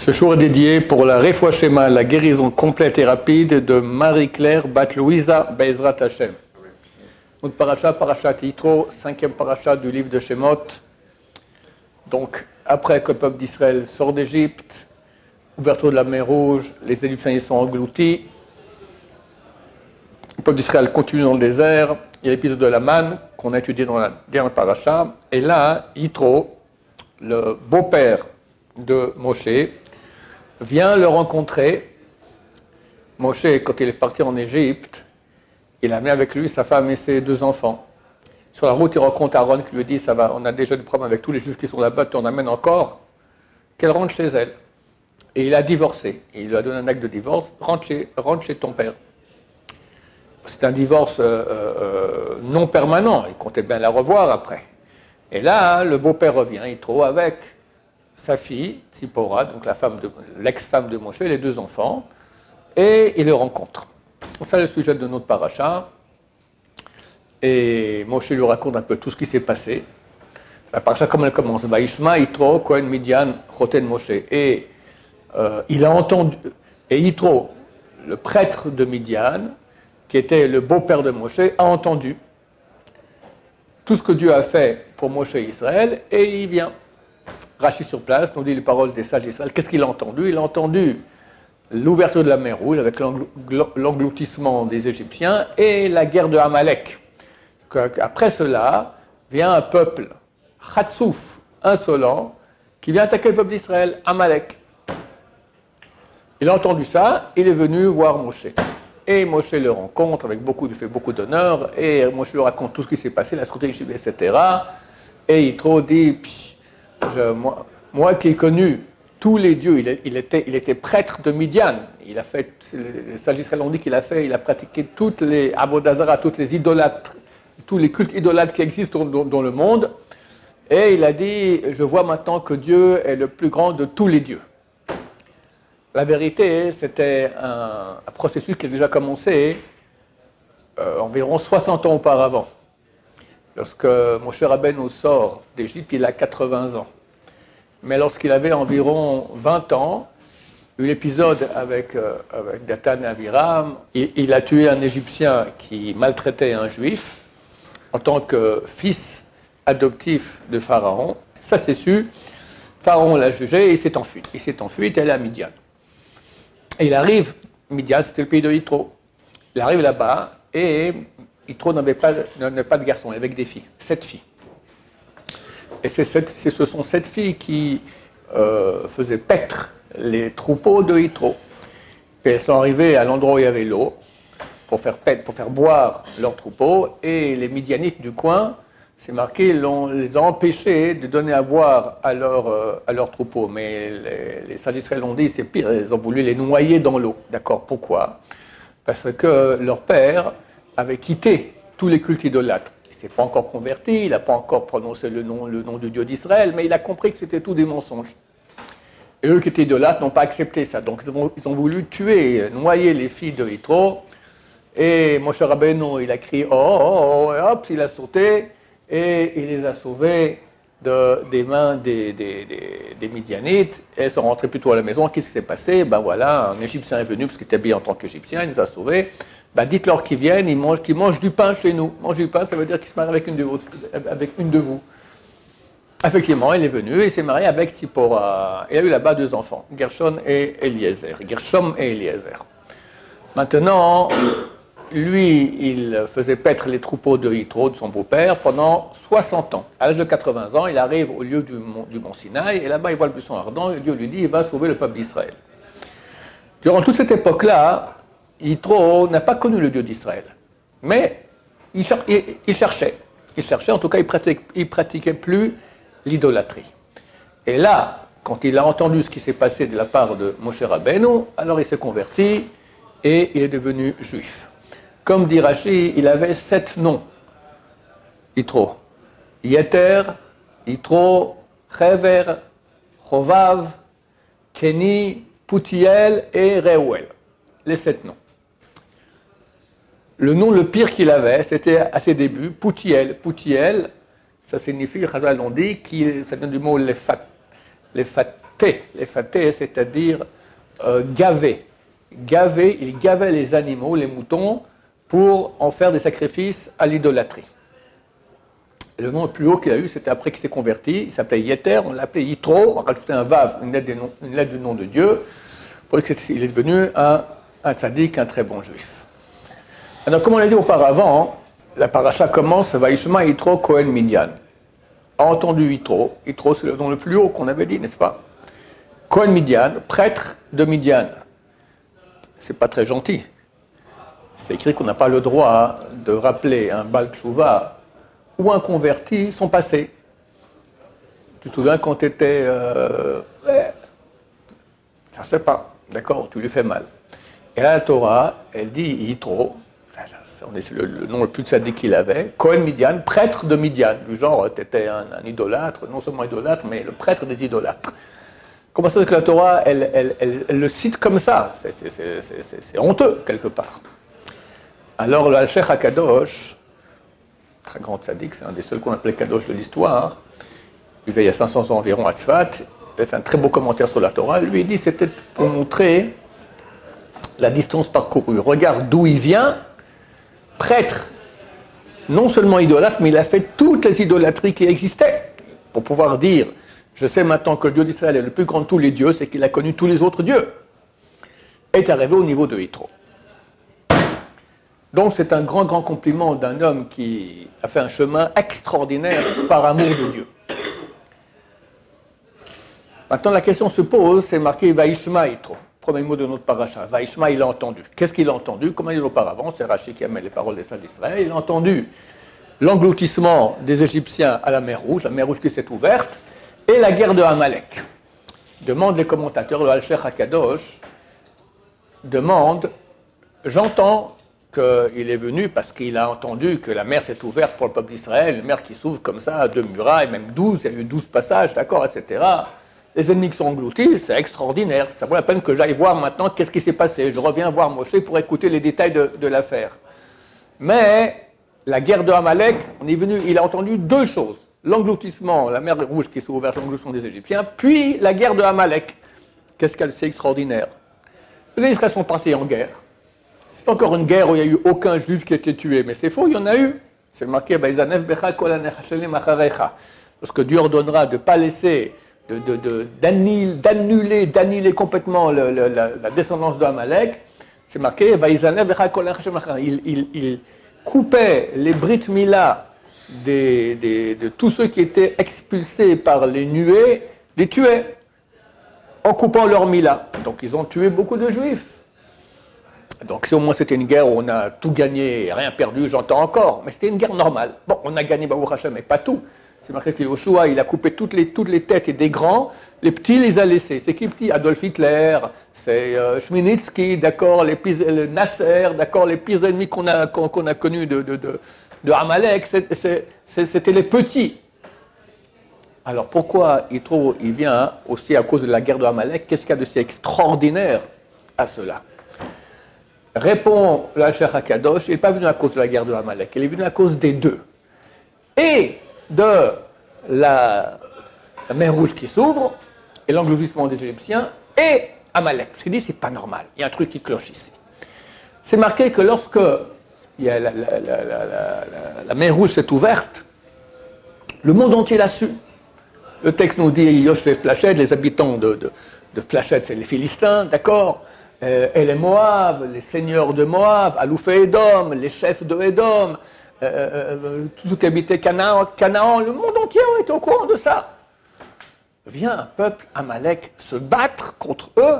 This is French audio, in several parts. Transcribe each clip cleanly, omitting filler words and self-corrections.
Ce jour est dédié pour la Refoua Shema, la guérison complète et rapide de Marie-Claire Bat-Louisa Bezrat Hashem. Notre paracha, Parashat Yitro, 5e paracha du livre de Shemot. Donc, après que le peuple d'Israël sort d'Égypte, ouverture de la mer Rouge, les Égyptiens y sont engloutis. Le peuple d'Israël continue dans le désert. Il y a l'épisode de la manne qu'on a étudié dans la dernière paracha. Et là, Yitro, le beau-père de Moshe, vient le rencontrer. Moshe, quand il est parti en Égypte, il a amené avec lui sa femme et ses 2 enfants. Sur la route, il rencontre Aaron qui lui dit, ça va, on a déjà des problèmes avec tous les juifs qui sont là-bas, tu en amènes encore, qu'elle rentre chez elle. Et il a divorcé. Et il lui a donné un acte de divorce, rentre chez ton père. C'est un divorce non permanent, il comptait bien la revoir après. Et là, le beau-père revient, il trouve avec sa fille, Tzipora, donc l'ex-femme de Moshe, les 2 enfants, et il le rencontre. C'est le sujet de notre paracha. Et Moshe lui raconte un peu tout ce qui s'est passé. La paracha, comme elle commence, Vaishma, Yitro, Kohen, Midian, Choten, Moshe. Et il a entendu, et Yitro, le prêtre de Midian, qui était le beau-père de Moshe, a entendu tout ce que Dieu a fait pour Moshe et Israël, et il vient. Rachi sur place, nous dit les paroles des sages d'Israël. Qu'est-ce qu'il a entendu? Il a entendu l'ouverture de la mer Rouge avec l'engloutissement des Égyptiens et la guerre de Amalek. Après cela, vient un peuple, Khatsouf, insolent, qui vient attaquer le peuple d'Israël, Amalek. Il a entendu ça, il est venu voir Moshe. Et Moshe le rencontre, il fait beaucoup d'honneur, et Moshe lui raconte tout ce qui s'est passé, la stratégie, etc. Et Yitro dit, moi qui ai connu tous les dieux, il était prêtre de Midian. Il a fait, les sages d'Israël ont dit qu'il a pratiqué toutes les avodazara, toutes les idolâtres, tous les cultes idolâtres qui existent dans le monde. Et il a dit, je vois maintenant que Dieu est le plus grand de tous les dieux. La vérité, c'était un processus qui a déjà commencé environ 60 ans auparavant. Lorsque Moshe Rabbeinu sort d'Égypte, il a 80 ans. Mais lorsqu'il avait environ 20 ans, il y a eu l'épisode avec Dathan et Aviram. Il a tué un Égyptien qui maltraitait un Juif en tant que fils adoptif de Pharaon. Ça c'est su. Pharaon l'a jugé et il s'est enfui. Il s'est enfui, il est allé à Midian. Et il arrive, Midian c'était le pays de Yitro. Il arrive là-bas et Yitro n'avait pas de garçons, il avait que des filles, 7 filles. Et ce sont 7 filles qui faisaient paître les troupeaux de Yitro. Puis elles sont arrivées à l'endroit où il y avait l'eau pour faire boire leurs troupeaux. Et les Midianites du coin, c'est marqué, les a empêchés de donner à boire à leurs troupeaux. Mais les sages d'Israël ont dit, c'est pire, ils ont voulu les noyer dans l'eau. D'accord, pourquoi? Parce que leur père avait quitté tous les cultes idolâtres. Il ne s'est pas encore converti, il n'a pas encore prononcé le nom du Dieu d'Israël, mais il a compris que c'était tout des mensonges. Et eux qui étaient idolâtres n'ont pas accepté ça. Donc ils ont voulu noyer les filles de Yitro. Et Moshe Rabbeinu, il a crié « Oh, oh, oh !» et hop, il a sauté et il les a sauvés des mains des Midianites. Et elles sont rentrées plutôt à la maison. Qu'est-ce qui s'est passé? Ben voilà, un Égyptien est venu parce qu'il était habillé en tant qu'Égyptien, il les a sauvés. Ben, dites-leur qu'ils viennent, qu'ils mangent du pain chez nous. Manger du pain, ça veut dire qu'ils se marient avec une de vous. Effectivement, il est venu et il s'est marié avec Tzipora. Il a eu là-bas 2 enfants, Gershom et Eliezer. Maintenant, lui, il faisait paître les troupeaux de Yitro, de son beau-père, pendant 60 ans. À l'âge de 80 ans, il arrive au lieu du mont Sinaï, et là-bas, il voit le buisson ardent, et Dieu lui dit, il va sauver le peuple d'Israël. Durant toute cette époque-là, Yitro n'a pas connu le Dieu d'Israël. Mais il cherchait. Il cherchait, en tout cas, il pratiquait plus l'idolâtrie. Et là, quand il a entendu ce qui s'est passé de la part de Moshe Rabbeinu, alors il s'est converti et il est devenu juif. Comme dit Rashi, il avait 7 noms. Yitro. Yeter, Yitro, Chever, Chovav, Keni, Putiel et Reuel. Les 7 noms. Le nom le pire qu'il avait, c'était à ses débuts, Putiel. Putiel, ça signifie, Chazal l'ont dit, ça vient du mot lefat, Les fatés, c'est-à-dire gaver. Gaver, il gavait les animaux, les moutons, pour en faire des sacrifices à l'idolâtrie. Le nom le plus haut qu'il a eu, c'était après qu'il s'est converti. Il s'appelait Yeter, on l'appelait Yitro, on a rajouté un Vav, une lettre du nom de Dieu, pour qu'il est devenu un tzaddik, un très bon juif. Alors, comme on l'a dit auparavant, la paracha commence, Vaishma Yitro Kohen Midian. A entendu Yitro. Yitro, c'est le nom le plus haut qu'on avait dit, n'est-ce pas? Kohen Midian, prêtre de Midian. C'est pas très gentil. C'est écrit qu'on n'a pas le droit de rappeler un Baal Tshuva ou un converti son passé. Tu te souviens quand tu étais... ça ne se fait pas, d'accord? Tu lui fais mal. Et là, la Torah, elle dit Yitro, c'est le nom le plus tzaddik qu'il avait, Kohen Midian, prêtre de Midian, du genre, tu étais un idolâtre, non seulement idolâtre, mais le prêtre des idolâtres. Comment ça que la Torah, elle le cite comme ça? C'est honteux, quelque part. Alors, le Al-Sheikh HaKadosh, très grand tzaddik, c'est un des seuls qu'on appelait Kadosh de l'histoire, il vivait il y a 500 ans environ à Tzfat, il a fait un très beau commentaire sur la Torah, lui il dit c'était pour montrer la distance parcourue. Regarde d'où il vient, prêtre, non seulement idolâtre, mais il a fait toutes les idolâtries qui existaient, pour pouvoir dire, je sais maintenant que le Dieu d'Israël est le plus grand de tous les dieux, c'est qu'il a connu tous les autres dieux, est arrivé au niveau de Yitro. Donc c'est un grand, grand compliment d'un homme qui a fait un chemin extraordinaire par amour de Dieu. Maintenant la question se pose, c'est marqué Vaishma Yitro, premier mot de notre paracha. Vaishma, il a entendu. Qu'est-ce qu'il a entendu? Comme on a dit auparavant, c'est Rashi qui amène les paroles des saints d'Israël. Il a entendu l'engloutissement des Égyptiens à la mer Rouge qui s'est ouverte, et la guerre de Amalek. Demandent les commentateurs, le Al-Sheikh HaKadosh demande, j'entends qu'il est venu parce qu'il a entendu que la mer s'est ouverte pour le peuple d'Israël, une mer qui s'ouvre comme ça, 2 murailles, même 12, il y a eu 12 passages, d'accord, etc. Les ennemis qui sont engloutis, c'est extraordinaire. Ça vaut la peine que j'aille voir maintenant qu'est-ce qui s'est passé. Je reviens voir Moshe pour écouter les détails de l'affaire. Mais la guerre de Amalek, on est venu, il a entendu 2 choses. L'engloutissement, la mer Rouge qui s'est ouverte, l'engloutissement des Égyptiens, puis la guerre de Amalek. Qu'est-ce qu'elle c'est extraordinaire? Les Israéliens sont partis en guerre. C'est encore une guerre où il n'y a eu aucun juif qui a été tué, mais c'est faux, il y en a eu. C'est marqué, parce que Dieu ordonnera de ne pas laisser, d'annuler complètement la descendance d'Amalek. C'est marqué, il coupait les Brit Mila de tous ceux qui étaient expulsés par les nuées, les tuait en coupant leur Mila. Donc ils ont tué beaucoup de juifs. Donc si au moins c'était une guerre où on a tout gagné et rien perdu, j'entends encore, mais c'était une guerre normale. Bon, on a gagné Baruch Hashem, mais pas tout. C'est marqué que Yoshua, il a coupé toutes les têtes et des grands, les petits les a laissés. C'est qui petit? Adolf Hitler, c'est Chmielnicki, d'accord, le Nasser, d'accord, les pires ennemis qu'on a connus de Amalek, c'était les petits. Alors pourquoi Yitro, il vient aussi à cause de la guerre de Amalek? Qu'est-ce qu'il y a de si extraordinaire à cela? Répond le Sheikh HaKadosh, il n'est pas venu à cause de la guerre de Amalek, il est venu à cause des 2. Et de la mer Rouge qui s'ouvre, et l'engloutissement des Égyptiens, et Amalek. Parce qu'il dit, c'est pas normal, il y a un truc qui cloche ici. C'est marqué que lorsque il y a la mer Rouge s'est ouverte, le monde entier l'a su. Le texte nous dit, Yoshua Plachet, les habitants de Plachet, c'est les Philistins, d'accord, et les Moab, les seigneurs de Moab, Aloufé Édom, les chefs de Édom, tout ce qui habitait Canaan, le monde entier était au courant de ça. Vient un peuple, Amalek, se battre contre eux.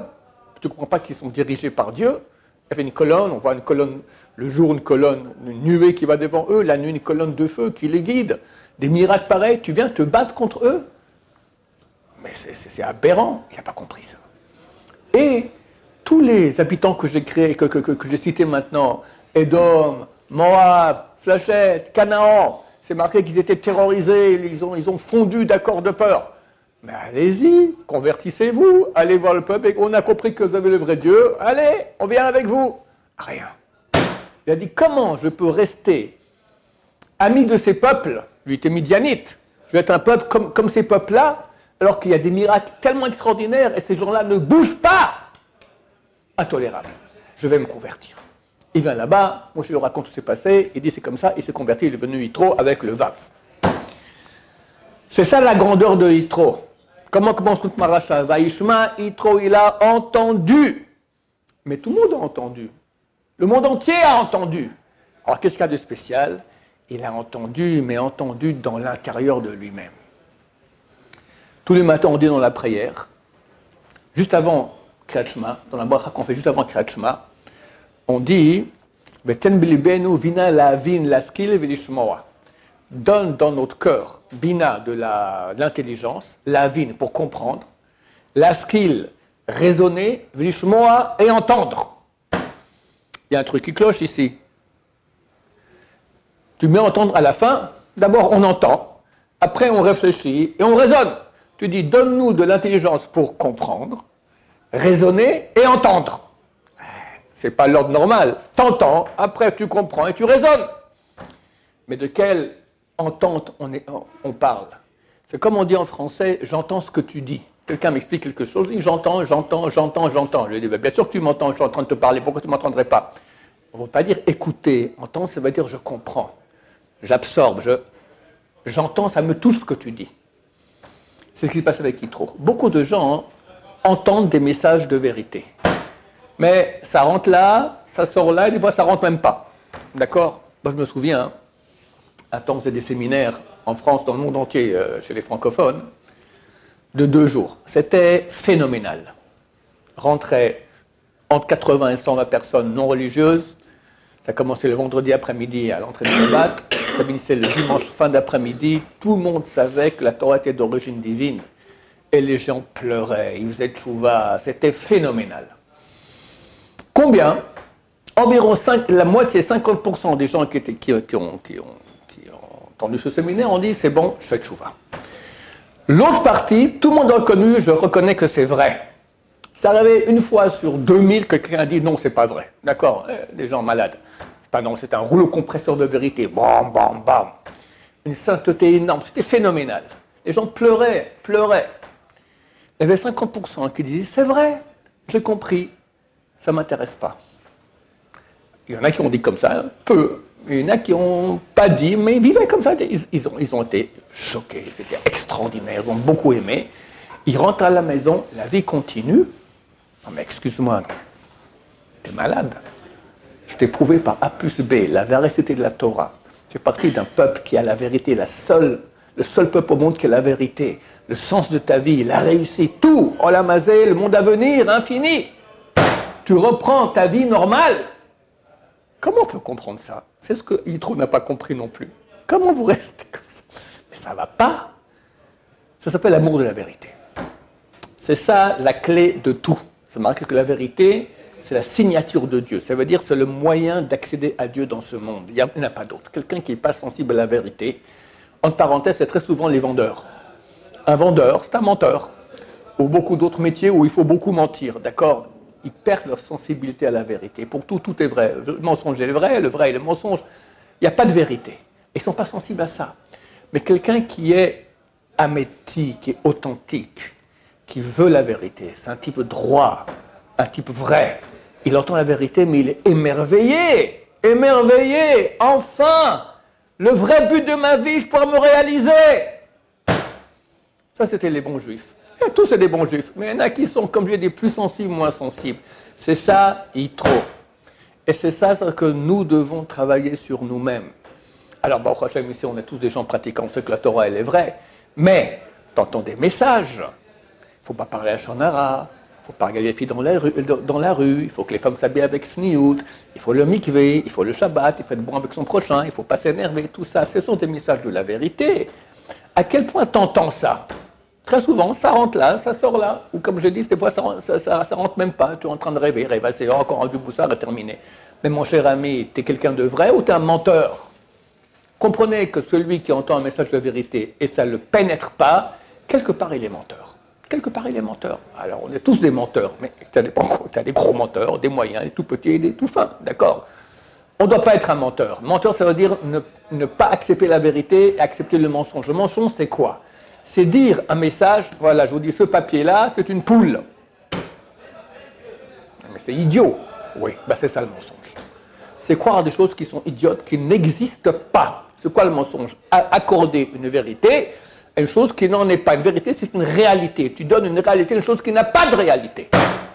Tu ne comprends pas qu'ils sont dirigés par Dieu. Il y avait une colonne, on voit une colonne, le jour une colonne, une nuée qui va devant eux, la nuit une colonne de feu qui les guide. Des miracles pareils, tu viens te battre contre eux. Mais c'est aberrant, il n'a pas compris ça. Et tous les habitants que j'ai créés, que j'ai cités maintenant, Édom, Moab, Flachette, Canaan, c'est marqué qu'ils étaient terrorisés, ils ont fondu d'accord de peur. Mais allez-y, convertissez-vous, allez voir le peuple, et on a compris que vous avez le vrai Dieu, allez, on vient avec vous. Rien. Il a dit, comment je peux rester ami de ces peuples? Lui était midianite. Je vais être un peuple comme ces peuples-là, alors qu'il y a des miracles tellement extraordinaires et ces gens-là ne bougent pas. Intolérable. Je vais me convertir. Il vient là-bas, moi je lui raconte ce qui s'est passé, il dit c'est comme ça, il s'est converti, il est venu Yitro avec le Vav. C'est ça la grandeur de Yitro. Comment commence notre maracha? Vaishma, Yitro, il a entendu. Mais tout le monde a entendu. Le monde entier a entendu. Alors qu'est-ce qu'il y a de spécial? Il a entendu, mais entendu dans l'intérieur de lui-même. Tous les matins, on dit dans la prière, juste avant Kriyat Shema, dans la bracha qu'on fait juste avant Kriyat Shema, on dit Veten bilibenu vina lavin laskil velishmoa. Donne dans notre cœur bina de l'intelligence, lavin pour comprendre, laskil raisonner, velishmoa et entendre. Il y a un truc qui cloche ici. Tu mets entendre à la fin, d'abord on entend, après on réfléchit et on raisonne. Tu dis donne-nous de l'intelligence pour comprendre, raisonner et entendre. Ce n'est pas l'ordre normal. T'entends, après tu comprends et tu raisonnes. Mais de quelle entente on parle? C'est comme on dit en français, j'entends ce que tu dis. Quelqu'un m'explique quelque chose, il dit j'entends. Je lui dis, bien sûr que tu m'entends, je suis en train de te parler, pourquoi tu ne m'entendrais pas? On ne veut pas dire écouter, entendre, ça veut dire je comprends, j'absorbe, j'entends, ça me touche ce que tu dis. C'est ce qui se passe avec Yitro. Beaucoup de gens entendent des messages de vérité. Mais ça rentre là, ça sort là, et des fois ça rentre même pas. D'accord? Moi je me souviens, un temps on faisait des séminaires en France, dans le monde entier, chez les francophones, de 2 jours. C'était phénoménal. Rentrait entre 80 et 120 personnes non religieuses. Ça commençait le vendredi après-midi à l'entrée de Shabbat. Ça finissait le dimanche fin d'après-midi. Tout le monde savait que la Torah était d'origine divine. Et les gens pleuraient, ils faisaient tchouva. C'était phénoménal. Combien? Environ la moitié, 50% des gens qui ont entendu ce séminaire ont dit c'est bon, je fais tchouva. L'autre partie, tout le monde a reconnu, je reconnais que c'est vrai. C'est arrivé une fois sur 2000 que quelqu'un a dit non, c'est pas vrai. D'accord? Des gens malades. C'est pas non, c'est un rouleau compresseur de vérité. Bam, bam, bam. Une sainteté énorme. C'était phénoménal. Les gens pleuraient. Il y avait 50% qui disaient c'est vrai, j'ai compris, ça ne m'intéresse pas. Il y en a qui ont dit comme ça, peu. Il y en a qui n'ont pas dit, mais ils vivaient comme ça. Ils ont été choqués, c'était extraordinaire, ils ont beaucoup aimé. Ils rentrent à la maison, la vie continue. Non mais excuse-moi, t'es malade. Je t'ai prouvé par A plus B la véracité de la Torah. Tu fais partie d'un peuple qui a la vérité, le seul peuple au monde qui a la vérité, le sens de ta vie, la réussite, tout, Olamazé, le monde à venir, infini. Tu reprends ta vie normale. Comment on peut comprendre ça? C'est ce que Yitro n'a pas compris non plus. Comment vous restez comme ça? Mais ça ne va pas. Ça s'appelle l'amour de la vérité. C'est ça la clé de tout. Ça marque que la vérité, c'est la signature de Dieu. Ça veut dire que c'est le moyen d'accéder à Dieu dans ce monde. Il n'y en a pas d'autre. Quelqu'un qui n'est pas sensible à la vérité, entre parenthèses, c'est très souvent les vendeurs. Un vendeur, c'est un menteur. Ou beaucoup d'autres métiers où il faut beaucoup mentir, d'accord? Ils perdent leur sensibilité à la vérité. Pour tout, tout est vrai. Le mensonge est le vrai est le mensonge. Il n'y a pas de vérité. Ils ne sont pas sensibles à ça. Mais quelqu'un qui est améti, qui est authentique, qui veut la vérité, c'est un type droit, un type vrai. Il entend la vérité, mais il est émerveillé. Émerveillé. Enfin, le vrai but de ma vie, je pourrais me réaliser. Ça, c'était les bons juifs. Et tous, c'est des bons juifs. Mais il y en a qui sont, comme je dis, plus sensibles, moins sensibles. C'est ça, Yitro. Et c'est ça que nous devons travailler sur nous-mêmes. Alors, Baruch Hashem, ici, on est tous des gens pratiquants, on sait que la Torah, elle est vraie. Mais, t'entends des messages. Il ne faut pas parler à Shonara, il ne faut pas regarder les filles dans la rue, il faut que les femmes s'habillent avec sniout, il faut le mikvé, il faut le Shabbat, il faut être bon avec son prochain, il ne faut pas s'énerver, tout ça. Ce sont des messages de la vérité. À quel point t'entends ça? Très souvent, ça rentre là, ça sort là. Ou comme je dis, des fois, ça rentre même pas. Tu es en train de rêver, c'est encore un du boussard et terminé. Mais mon cher ami, tu es quelqu'un de vrai ou tu es un menteur? Comprenez que celui qui entend un message de vérité et ça ne le pénètre pas, quelque part il est menteur. Quelque part il est menteur. Alors on est tous des menteurs, mais ça dépend quoi. Tu as des gros menteurs, des moyens, des tout petits et des tout fins, d'accord? On ne doit pas être un menteur. Menteur, ça veut dire ne pas accepter la vérité et accepter le mensonge. Le mensonge, c'est quoi? C'est dire un message, voilà, je vous dis, ce papier-là, c'est une poule. Mais c'est idiot. Oui, ben c'est ça le mensonge. C'est croire à des choses qui sont idiotes, qui n'existent pas. C'est quoi le mensonge? Accorder une vérité à une chose qui n'en est pas. Une vérité, c'est une réalité. Tu donnes une réalité à une chose qui n'a pas de réalité.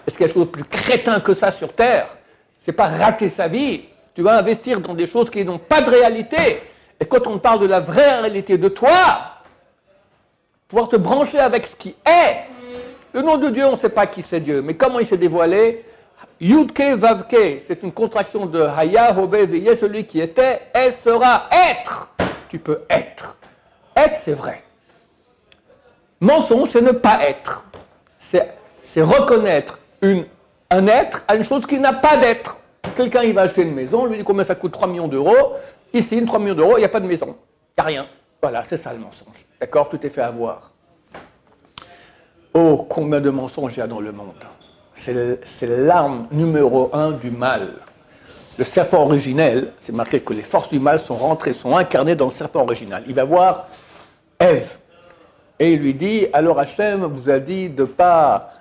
Est-ce qu'il y a quelque chose de plus crétin que ça sur Terre? C'est pas rater sa vie. Tu vas investir dans des choses qui n'ont pas de réalité. Et quand on parle de la vraie réalité de toi, pouvoir te brancher avec ce qui est. Le nom de Dieu, on ne sait pas qui c'est Dieu, mais comment il s'est dévoilé? Yudke Vavke, c'est une contraction de Haya, Hove, Veye, celui qui était, est, sera, être. Tu peux être. Être, c'est vrai. Mensonge, c'est ne pas être. C'est reconnaître un être à une chose qui n'a pas d'être. Quelqu'un, il va acheter une maison, lui dit combien ça coûte 3 millions d'euros. Ici, 3 millions d'euros, il n'y a pas de maison. Il n'y a rien. Voilà, c'est ça le mensonge. D'accord? Tout est fait avoir. Oh, combien de mensonges il y a dans le monde. C'est l'arme numéro 1 du mal. Le serpent originel, c'est marqué que les forces du mal sont rentrées, sont incarnées dans le serpent original. Il va voir Ève. Et il lui dit, alors Hachem vous a dit de pas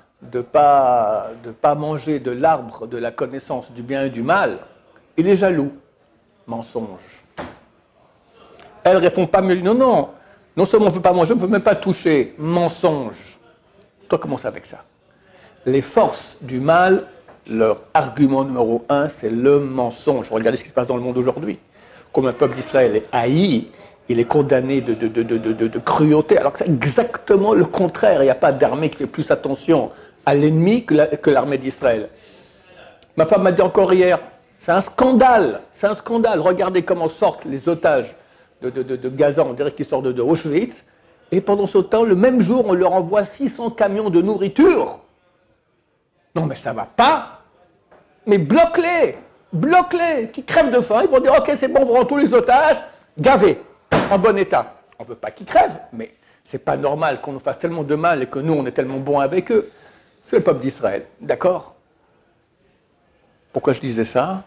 manger de l'arbre de la connaissance du bien et du mal. Il est jaloux. Mensonge. Elle répond pas mieux. Non. Non seulement on ne peut pas manger, on ne peut même pas toucher. Mensonge. Toi, commence avec ça. Les forces du mal, leur argument numéro 1, c'est le mensonge. Regardez ce qui se passe dans le monde aujourd'hui. Comme un peuple d'Israël est haï, il est condamné de cruauté, alors que c'est exactement le contraire. Il n'y a pas d'armée qui fait plus attention à l'ennemi que l'armée d'Israël. Ma femme m'a dit encore hier, c'est un scandale. Regardez comment sortent les otages de Gaza, on dirait qu'ils sortent de Auschwitz. Et pendant ce temps, le même jour, on leur envoie 600 camions de nourriture. Non, mais ça ne va pas. Mais bloque-les, qui crèvent de faim. Ils vont dire, ok, c'est bon, on rend tous les otages, gavés, en bon état. On ne veut pas qu'ils crèvent, mais ce n'est pas normal qu'on nous fasse tellement de mal et que nous, on est tellement bons avec eux. C'est le peuple d'Israël, d'accord? Pourquoi je disais ça?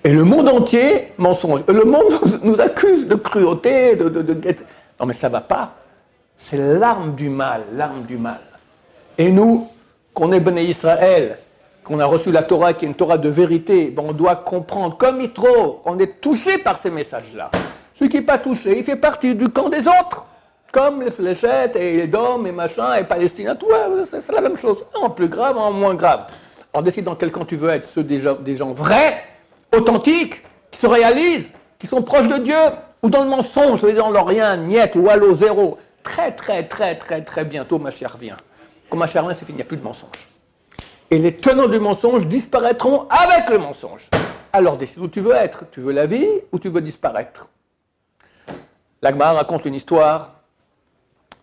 Et le monde entier, mensonge. Le monde nous accuse de cruauté, Non, mais ça ne va pas. C'est l'arme du mal. Et nous, qu'on est Béné Israël, qu'on a reçu la Torah, qui est une Torah de vérité, on doit comprendre, comme Yitro, on est touché par ces messages-là. Celui qui n'est pas touché, il fait partie du camp des autres. Comme les fléchettes, et les dômes, et machin, et Palestine, tout, c'est la même chose. En plus grave, en moins grave. Alors décide dans quel camp tu veux être, ceux des gens vrais, authentiques, qui se réalisent, qui sont proches de Dieu, ou dans le mensonge, dans le rien, niet, ou allo, zéro. Très bientôt, Mashiach revient. Quand Mashiach revient, c'est fini, il n'y a plus de mensonge. Et les tenants du mensonge disparaîtront avec le mensonge. Alors décide où tu veux être. Tu veux la vie ou tu veux disparaître? L'Agmara raconte une histoire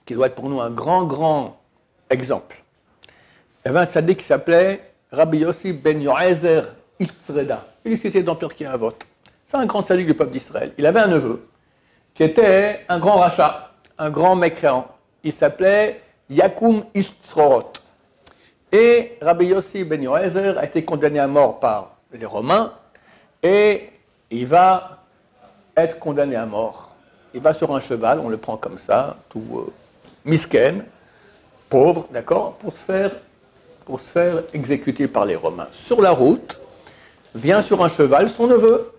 qui doit être pour nous un grand exemple. Il y avait un tzaddik qui s'appelait Rabbi Yossi ben Yoezer Isreda. Il est cité dans Pirkei Avot. C'est un grand tzaddik du peuple d'Israël. Il avait un neveu qui était un grand rachat, un grand mécréant. Il s'appelait Yakum Isrorot. Et Rabbi Yossi ben Yoezer a été condamné à mort par les Romains et il va être condamné à mort. Il va sur un cheval, on le prend comme ça, tout misken, pauvre, d'accord, pour se faire exécuter par les Romains. Sur la route, vient sur un cheval son neveu,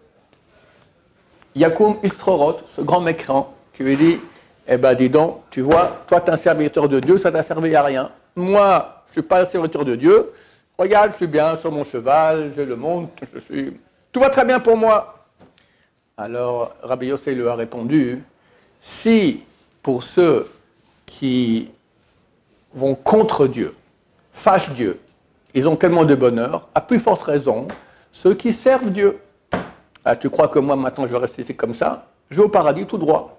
Yakum Isrorot, ce grand mécréant, qui lui dit, eh ben dis donc, tu vois, toi tu es un serviteur de Dieu, ça t'a servi à rien. Moi, je ne suis pas un serviteur de Dieu. Regarde, je suis bien sur mon cheval, j'ai le monde, tout va très bien pour moi. Alors, Rabbi Yossé lui a répondu, si pour ceux qui vont contre Dieu, fâchent Dieu, ils ont tellement de bonheur, à plus forte raison, ceux qui servent Dieu. Ah, tu crois que moi, maintenant, je vais rester comme ça? Je vais au paradis tout droit.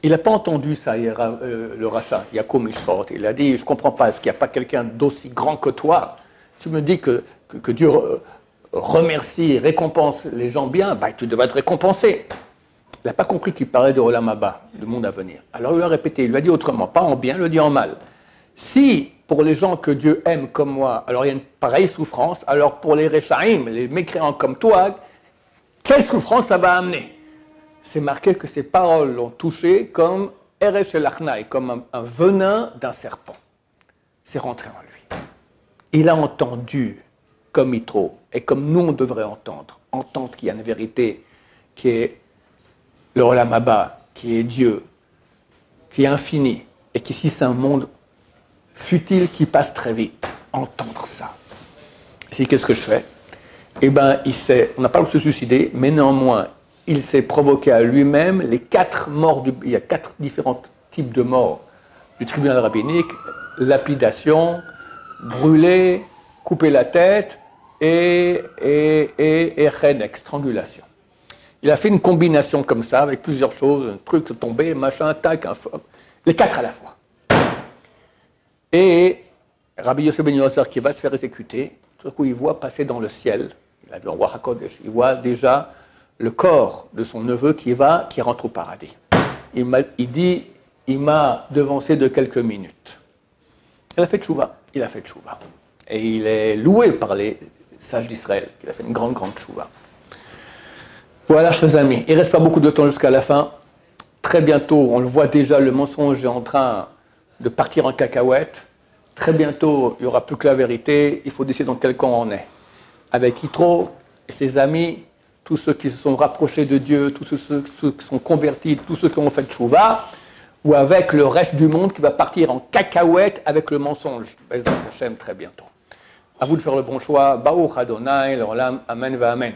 Il n'a pas entendu ça, le rachat, Yakum Isrorot. Il a dit, je ne comprends pas, est-ce qu'il n'y a pas quelqu'un d'aussi grand que toi? Tu me dis que Dieu remercie, récompense les gens bien, bah, tu devrais être récompensé. Il n'a pas compris qu'il parlait de Olam Haba, du monde à venir. Alors il lui a répété, il lui a dit autrement, pas en bien, il lui a dit en mal. Si pour les gens que Dieu aime comme moi, alors il y a une pareille souffrance, alors pour les Rechaïm, les mécréants comme toi, quelle souffrance ça va amener? c'est marqué que ces paroles l'ont touché comme Eresh el Achnai, comme un venin d'un serpent. C'est rentré en lui. Il a entendu comme Yitro, et comme nous on devrait entendre qu'il y a une vérité qui est le Olam Haba, qui est Dieu, qui est infini, et qu'ici c'est un monde futile qui passe très vite. Entendre ça. Si qu'est-ce que je fais? Eh bien, on n'a pas le droit de se suicider, mais néanmoins, il s'est provoqué à lui-même les 4 morts. Il y a 4 différents types de morts du tribunal rabbinique: lapidation, brûler, couper la tête et chenek, strangulation. Il a fait une combination comme ça, avec plusieurs choses, un truc tombé, machin, tac, les 4 à la fois. Et Rabbi Yosef ben Yoasser, qui va se faire exécuter, tout à coup il voit passer dans le ciel, il a vu en Roi HaKodesh, il voit déjà le corps de son neveu qui rentre au paradis. Il dit, il m'a devancé de quelques minutes. Il a fait tchouva. Et il est loué par les sages d'Israël, qu'il a fait une grande tchouva. Voilà, chers amis, il ne reste pas beaucoup de temps jusqu'à la fin. Très bientôt, on le voit déjà, le mensonge est en train de partir en cacahuète. Très bientôt, il n'y aura plus que la vérité. Il faut décider dans quel camp on est. Avec Yitro et ses amis, tous ceux qui se sont rapprochés de Dieu, tous ceux qui sont convertis, tous ceux qui ont fait tchouva, ou avec le reste du monde qui va partir en cacahuète avec le mensonge. Bezrat Hashem, très bientôt. À vous de faire le bon choix. Baruch Adonai, l'olam, amen va amen.